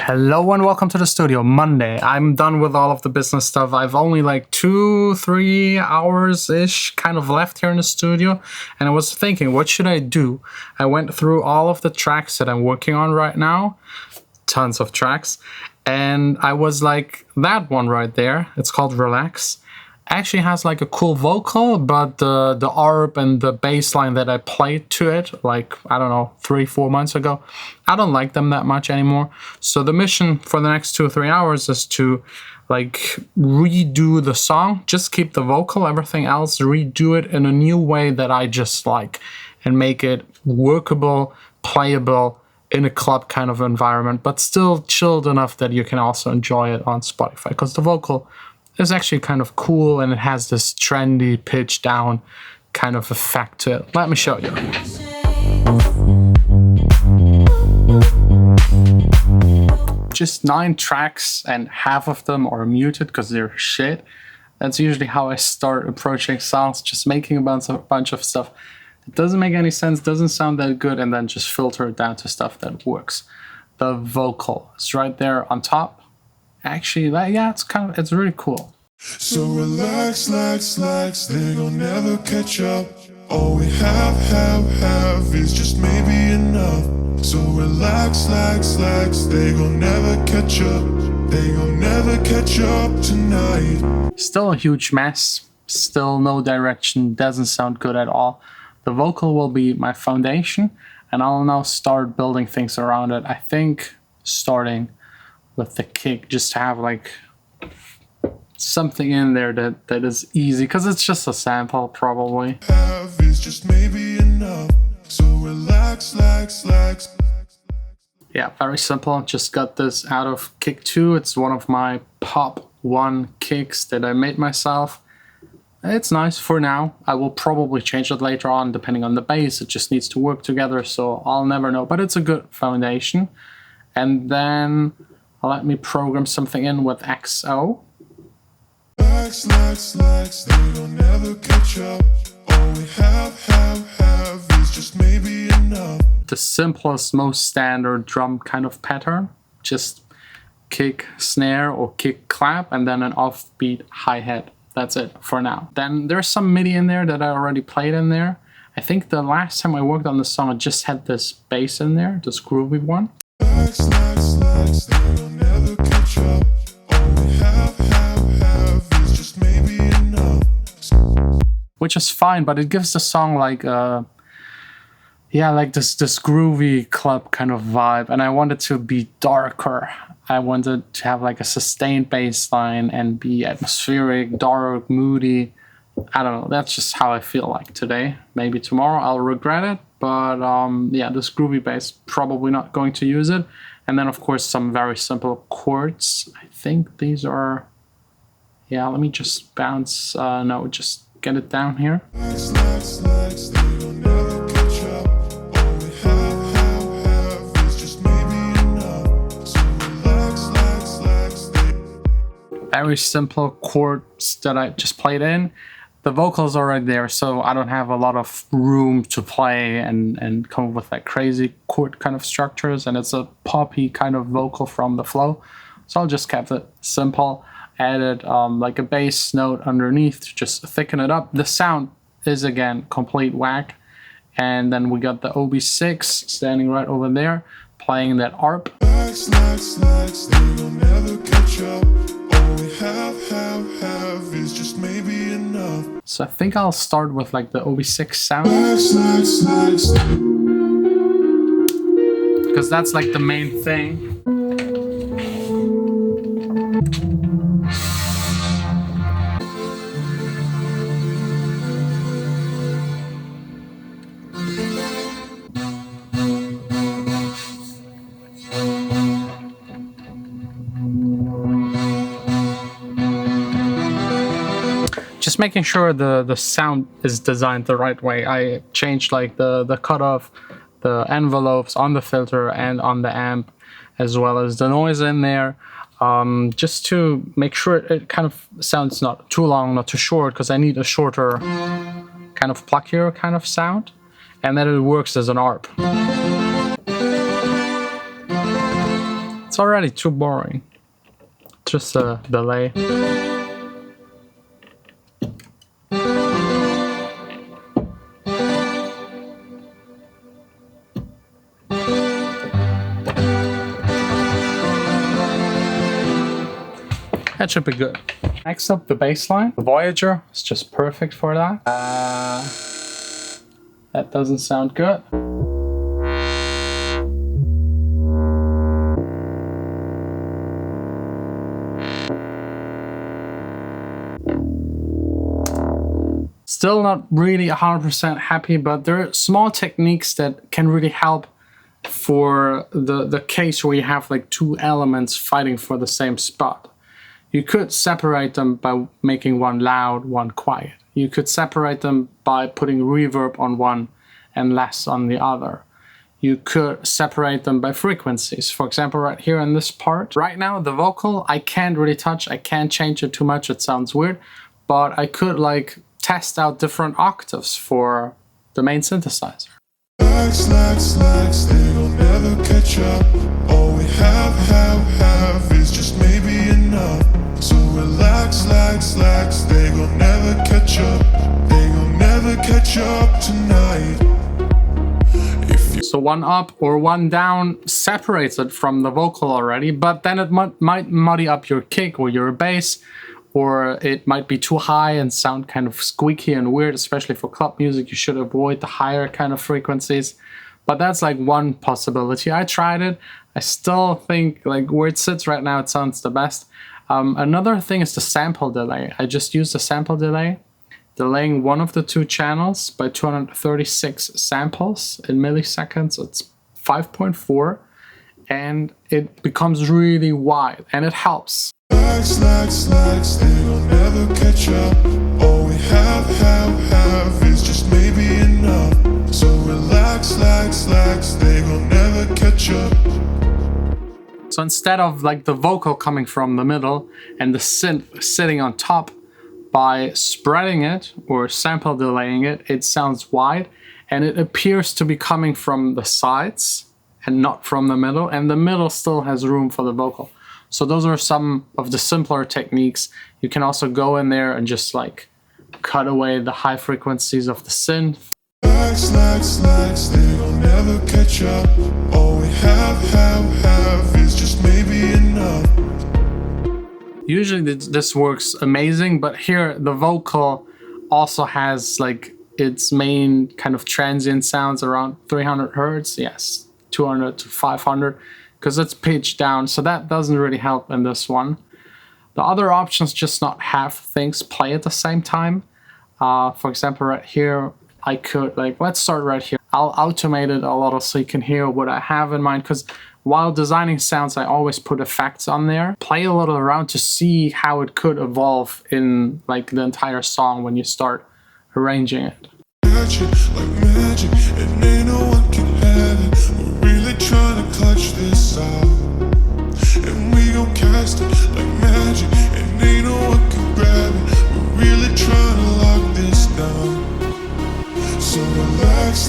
Hello and welcome to the studio. Monday. I'm done with all of the business stuff. I've only like 2-3 hours-ish kind of left here in the studio. And I was thinking, what should I do? I went through all of the tracks that I'm working on right now. Tons of tracks. And I was like, that one right there, it's called Relax. Actually has like a cool vocal, but the ARP and the bass line that I played to it, like, I don't know, 3-4 months ago, I don't like them that much anymore. So the mission for the next 2 or 3 hours is to like redo the song, just keep the vocal, everything else, redo it in a new way that I just like, and make it workable, playable in a club kind of environment, but still chilled enough that you can also enjoy it on Spotify, because the vocal is actually kind of cool and it has this trendy pitch down kind of effect to it. Let me show you. Just 9 tracks and half of them are muted because they're shit. That's usually how I start approaching songs, just making a bunch of stuff. It doesn't make any sense, doesn't sound that good, and then just filter it down to stuff that works. The vocal is right there on top. Actually, it's really cool. So relax, they gon' never catch up. All we have is just maybe enough. So relax, they gon' never catch up. They gon' never catch up tonight. Still a huge mess, still no direction, doesn't sound good at all. The vocal will be my foundation, and I'll now start building things around it. I think starting with the kick, just to have like something in there that is easy, because it's just a sample probably. Have is just maybe enough. So relax. Yeah, very simple. Just got this out of Kick 2. It's one of my Pop 1 kicks that I made myself. It's nice for now. I will probably change it later on depending on the bass. It just needs to work together, so I'll never know. But it's a good foundation. And then let me program something in with XO. Relax, they gon' never catch up. All we have is just maybe enough. The simplest, most standard drum kind of pattern. Just kick, snare, or kick, clap, and then an offbeat hi-hat. That's it for now. Then there's some MIDI in there that I already played in there. I think the last time I worked on the song, it just had this bass in there, this groovy one. Relax, they gon' never catch up. All we have is just maybe enough. Which is fine, but it gives the song like this groovy club kind of vibe, and I want it to be darker. I wanted to have like a sustained bass line and be atmospheric, dark, moody. I don't know, that's just how I feel like today. Maybe tomorrow I'll regret it, but yeah, this groovy bass, probably not going to use it. And then of course some very simple chords. I think these are, yeah, let me just bounce, no, just get it down here. Relax, they gon' never catch up. All we have is just maybe enough. So relax, Very simple chords that I just played in. The vocals are right there, so I don't have a lot of room to play and come up with like crazy chord kind of structures, and it's a poppy kind of vocal from the flow. So I'll just keep it simple. Added like a bass note underneath to just thicken it up. The sound is again complete whack. And then we got the OB6 standing right over there, playing that ARP. Relax, they gon' never catch up. All we have is just maybe enough. So I think I'll start with like the OB6 sound, Relax. because that's like the main thing. Just making sure the sound is designed the right way. I changed like the cutoff, the envelopes on the filter and on the amp, as well as the noise in there, just to make sure it kind of sounds not too long, not too short, because I need a shorter, kind of pluckier kind of sound, and that it works as an ARP. it's already too boring. Just a delay. That should be good. Next up, the bass line. The Voyager is just perfect for that. That doesn't sound good. Still not really 100% happy, but there are small techniques that can really help for the case where you have like two elements fighting for the same spot. You could separate them by making one loud, one quiet. You could separate them by putting reverb on one and less on the other. You could separate them by frequencies. For example, right here in this part. Right now, the vocal, I can't really touch. I can't change it too much. It sounds weird. But I could like test out different octaves for the main synthesizer. Slacks, they will never catch up. All we have is just maybe enough. So relax, they gon' never catch up. They gon' never catch up tonight. So one up or one down separates it from the vocal already, but then it might muddy up your kick or your bass, or it might be too high and sound kind of squeaky and weird, especially for club music. You should avoid the higher kind of frequencies. But that's like one possibility. I tried it. I still think like where it sits right now, it sounds the best. Another thing is the sample delay. I just used the sample delay, delaying one of the two channels by 236 samples in milliseconds. It's 5.4, and it becomes really wide, and it helps. Slacks, they will never catch up. All we have is just maybe enough. So relax, they will never catch up. So instead of like the vocal coming from the middle and the synth sitting on top, by spreading it or sample delaying it, it sounds wide and it appears to be coming from the sides and not from the middle, and the middle still has room for the vocal. So those are some of the simpler techniques. You can also go in there and just like cut away the high frequencies of the synth. Slacks, they will never catch up. All we have is just maybe enough. Usually this works amazing, but here the vocal also has like its main kind of transient sounds around 300 hertz. Yes, 200 to 500, because it's pitched down. So that doesn't really help in this one. The other options just not have things play at the same time. For example, right here, I could like, let's start right here. I'll automate it a little so you can hear what I have in mind, because while designing sounds, I always put effects on there. Play a little around to see how it could evolve in like the entire song when you start arranging it. Magic, and ain't no one can have it. We're really trying to clutch this out, and we gon' cast it like magic, and ain't no one can grab it. We're really trying to lock this down. So relax,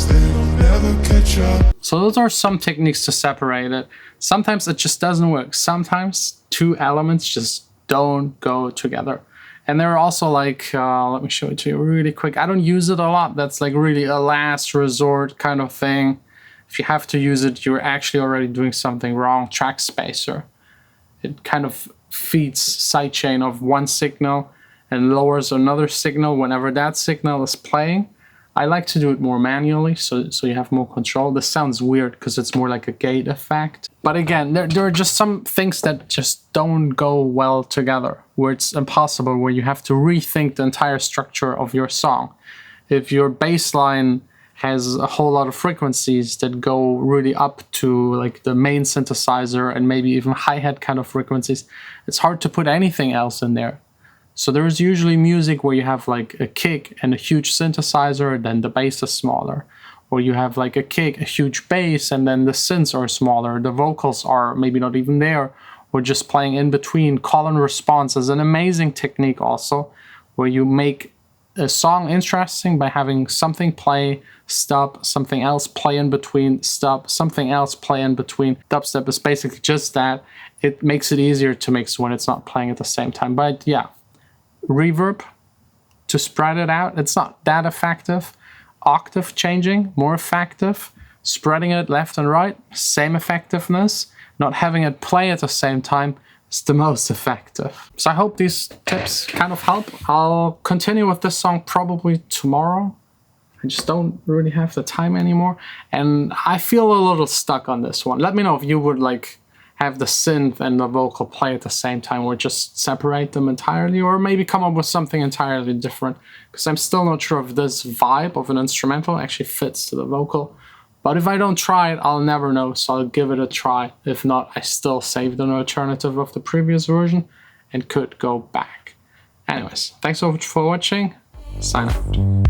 they will never catch up. So those are some techniques to separate it. Sometimes it just doesn't work. Sometimes two elements just don't go together. And there are also like, let me show it to you really quick. I don't use it a lot. That's like really a last resort kind of thing. If you have to use it, you're actually already doing something wrong. Track spacer. It kind of feeds sidechain of one signal and lowers another signal whenever that signal is playing. I like to do it more manually, so you have more control. This sounds weird because it's more like a gate effect. But again, there are just some things that just don't go well together, where it's impossible, where you have to rethink the entire structure of your song. If your bass line has a whole lot of frequencies that go really up to like the main synthesizer and maybe even hi-hat kind of frequencies, it's hard to put anything else in there. So there's usually music where you have like a kick and a huge synthesizer, then the bass is smaller. Or you have like a kick, a huge bass, and then the synths are smaller. The vocals are maybe not even there, or just playing in between. Call and response is an amazing technique also, where you make a song interesting by having something play, stop, something else play in between, stop, something else play in between. Dubstep is basically just that. It makes it easier to mix when it's not playing at the same time. But yeah, reverb to spread it out, it's not that effective. Octave changing, more effective. Spreading it left and right, same effectiveness. Not having it play at the same time is the most effective. So I hope these tips kind of help. I'll continue with this song probably tomorrow. I just don't really have the time anymore. And I feel a little stuck on this one. Let me know if you would like have the synth and the vocal play at the same time, or just separate them entirely, or maybe come up with something entirely different. Because I'm still not sure if this vibe of an instrumental actually fits to the vocal. But if I don't try it, I'll never know, so I'll give it a try. If not, I still saved an alternative of the previous version and could go back. Anyways, thanks so much for watching. Sign out.